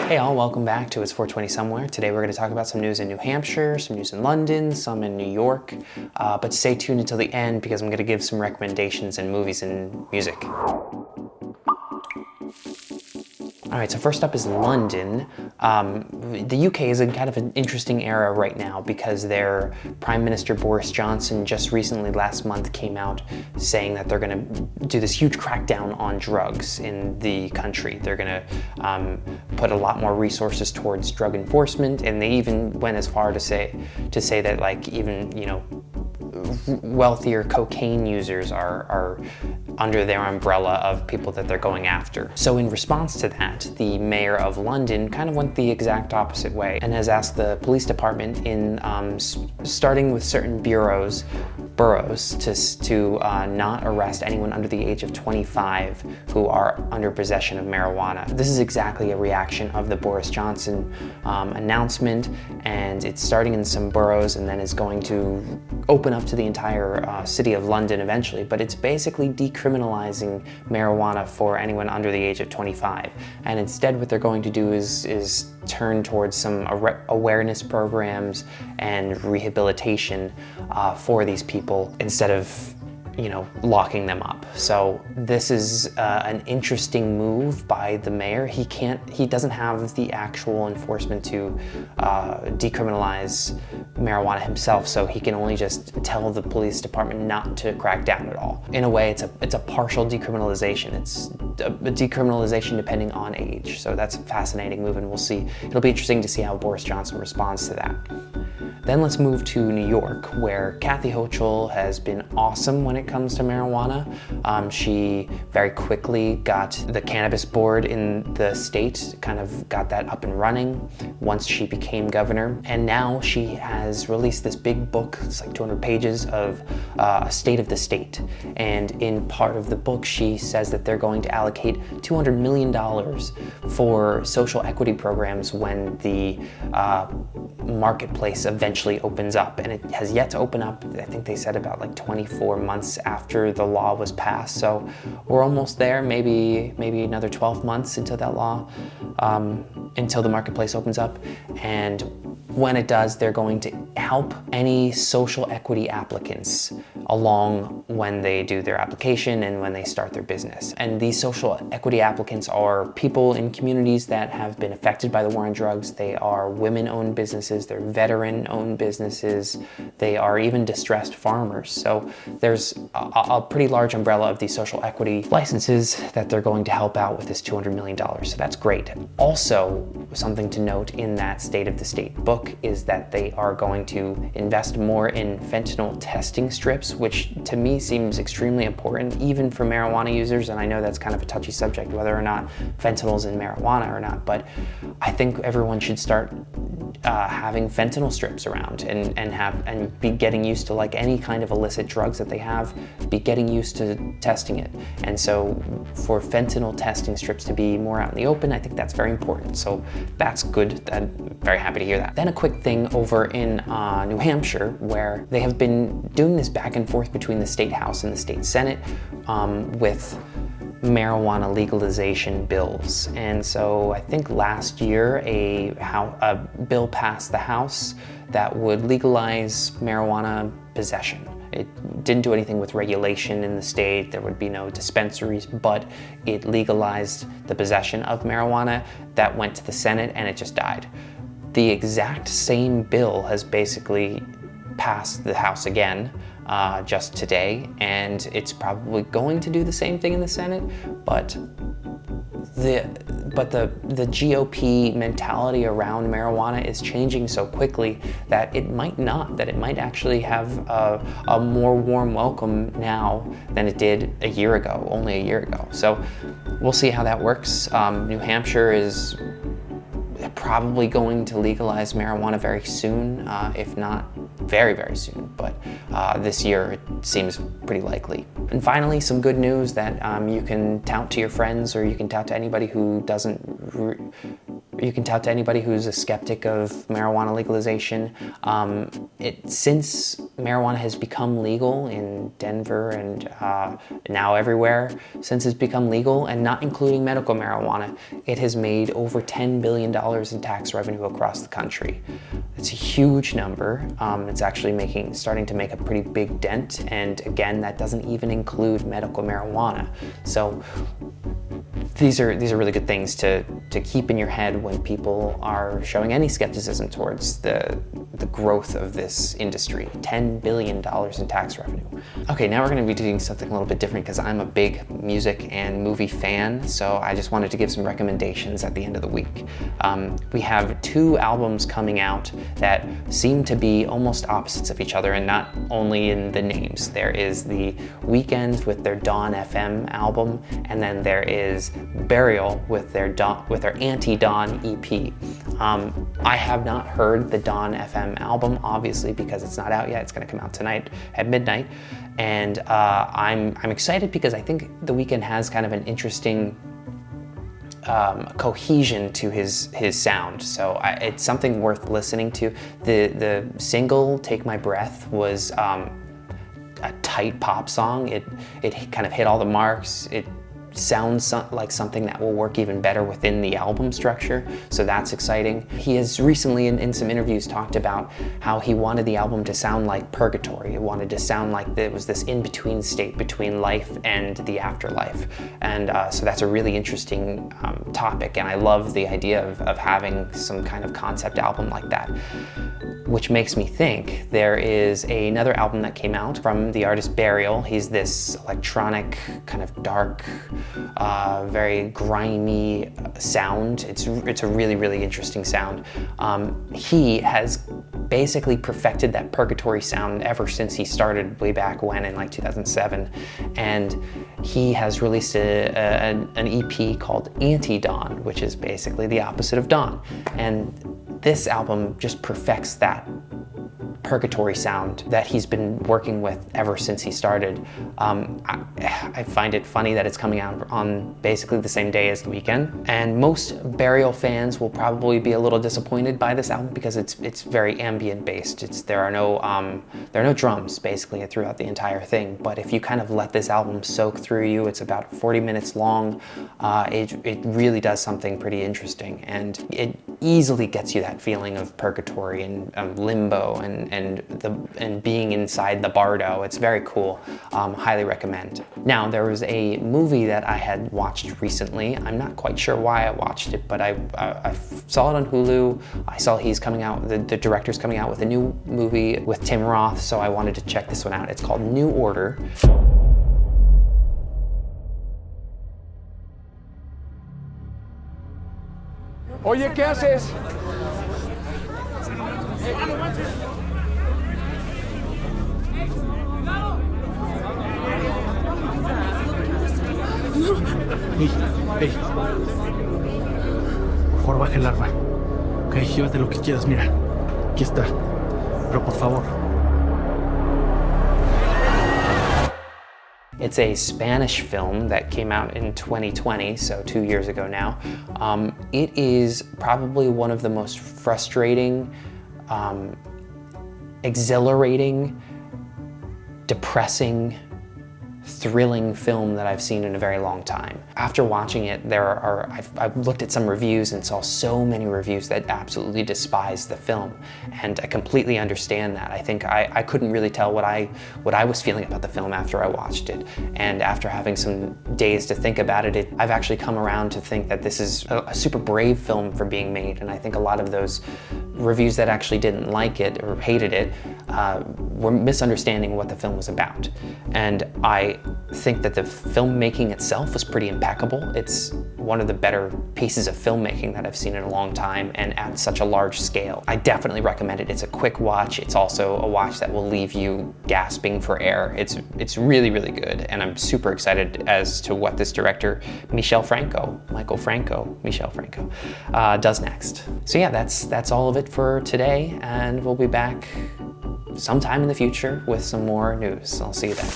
Hey all, welcome back to It's 420 Somewhere. Today we're going to talk about some news in New Hampshire, some news in London, some in New York, but stay tuned until the end because I'm going to give some recommendations in movies and music. Alright, so first up is London. The UK is in kind of an interesting era right now because their Prime Minister Boris Johnson just recently last month came out saying that they're going to do this huge crackdown on drugs in the country. They're going to put a lot more resources towards drug enforcement, and they even went as far to say that, like, even, you know, wealthier cocaine users are under their umbrella of people that they're going after. So in response to that, the mayor of London kind of went the exact opposite way and has asked the police department in starting with certain boroughs to not arrest anyone under the age of 25 who are under possession of marijuana. This is exactly a reaction of the Boris Johnson announcement, and it's starting in some boroughs and then is going to open up to the entire city of London eventually, but it's basically decriminalizing marijuana for anyone under the age of 25. And instead what they're going to do is turn towards some awareness programs and rehabilitation for these people instead of, you know, locking them up. So this is an interesting move by the mayor. He doesn't have the actual enforcement to decriminalize marijuana himself, so he can only just tell the police department not to crack down at all. In a way, it's a partial decriminalization. It's a decriminalization depending on age. So that's a fascinating move, and we'll see. It'll be interesting to see how Boris Johnson responds to that. Then let's move to New York, where Kathy Hochul has been awesome when it comes to marijuana. She very quickly got the cannabis board in the state, kind of got that up and running once she became governor. And now she has released this big book, it's like 200 pages of a state of the state. And in part of the book, she says that they're going to allocate $200 million for social equity programs when the marketplace eventually opens up, and it has yet to open up. I think they said about like 24 months after the law was passed, so we're almost there. Maybe another 12 months until that law, until the marketplace opens up. And when it does, they're going to help any social equity applicants along when they do their application and when they start their business. And these social equity applicants are people in communities that have been affected by the war on drugs. They are women-owned businesses, they're veteran-owned businesses, they are even distressed farmers. So there's a pretty large umbrella of these social equity licenses that they're going to help out with this $200 million. So that's great. Also, something to note in that State of the State book is that they are going to invest more in fentanyl testing strips, which to me seems extremely important, even for marijuana users. And I know that's kind of a touchy subject, whether or not fentanyl's in marijuana or not, but I think everyone should start having fentanyl strips around and be getting used to, like any kind of illicit drugs that they have, be getting used to testing it. And so for fentanyl testing strips to be more out in the open, I think that's very important. So that's good. I'm very happy to hear that. Then a quick thing over in New Hampshire, where they have been doing this back and forth between the state house and the state senate with marijuana legalization bills. And so I think last year a bill passed the House that would legalize marijuana possession. It didn't do anything with regulation in the state. There would be no dispensaries, but it legalized the possession of marijuana. That went to the Senate and it just died. The exact same bill has basically passed the House again just today, and it's probably going to do the same thing in the Senate, but the GOP mentality around marijuana is changing so quickly that it might not, that it might actually have a more warm welcome now than it did only a year ago. So we'll see how that works. New Hampshire is probably going to legalize marijuana very soon, if not very, very soon, but this year it seems pretty likely. And finally, some good news that you can tout to your friends, or you can tout to anybody who who's a skeptic of marijuana legalization. Since marijuana has become legal in Denver and now everywhere since it's become legal, and not including medical marijuana, it has made over $10 billion in tax revenue across the country. It's a huge number. It's actually starting to make a pretty big dent, and again, that doesn't even include medical marijuana. So these are really good things to keep in your head when people are showing any skepticism towards the growth of this industry. $10 billion in tax revenue. Okay, now we're going to be doing something a little bit different because I'm a big music and movie fan, so I just wanted to give some recommendations at the end of the week. We have 2 albums coming out that seem to be almost opposites of each other, and not only in the names. There is The Weeknd with their Dawn FM album, and then there is Burial with their Anti-Dawn EP. I have not heard the Dawn FM album, obviously, because it's not out yet. It's going to come out tonight at midnight, and I'm excited because I think The Weeknd has kind of an interesting cohesion to his sound, so it's something worth listening to. The single "Take My Breath" was a tight pop song. It kind of hit all the marks. It sounds like something that will work even better within the album structure, so that's exciting. He has recently in some interviews talked about how he wanted the album to sound like purgatory. He wanted to sound like there was this in-between state between life and the afterlife, and so that's a really interesting topic, and I love the idea of having some kind of concept album like that. Which makes me think there is another album that came out from the artist Burial. He's this electronic, kind of dark, very grimy sound. It's a really interesting sound. He has basically perfected that purgatory sound ever since he started way back when in like 2007, and he has released an EP called Anti-Dawn, which is basically the opposite of dawn, and this album just perfects that purgatory sound that he's been working with ever since he started. I find it funny that it's coming out on basically the same day as The Weeknd, and most Burial fans will probably be a little disappointed by this album because it's very ambient based. There are no drums basically throughout the entire thing, but if you kind of let this album soak through you, it's about 40 minutes long. It really does something pretty interesting, and it easily gets you that feeling of purgatory and limbo and being inside the bardo. It's very cool. Highly recommend. Now, there was a movie that I had watched recently. I'm not quite sure why I watched it, but I saw it on Hulu. I saw he's coming out, the director's coming out with a new movie with Tim Roth, so I wanted to check this one out. It's called New Order. Oye, ¿qué haces? Ey. Por favor, baja el arma. Ok, llévate lo que quieras, mira. Aquí está. Pero por favor. It's a Spanish film that came out in 2020, so 2 years ago now. It is probably one of the most frustrating, exhilarating, depressing, thrilling film that I've seen in a very long time. After watching it, I've looked at some reviews and saw so many reviews that absolutely despise the film, and I completely understand that. I think I couldn't really tell what I was feeling about the film after I watched it, and after having some days to think about it, I've actually come around to think that this is a super brave film for being made, and I think a lot of those reviews that actually didn't like it or hated it were misunderstanding what the film was about. And I think that the filmmaking itself was pretty impeccable. It's one of the better pieces of filmmaking that I've seen in a long time, and at such a large scale. I definitely recommend it. It's a quick watch. It's also a watch that will leave you gasping for air. It's really good, and I'm super excited as to what this director, Michel Franco, does next. So yeah, that's all of it for today, and we'll be back sometime in the future with some more news. I'll see you then.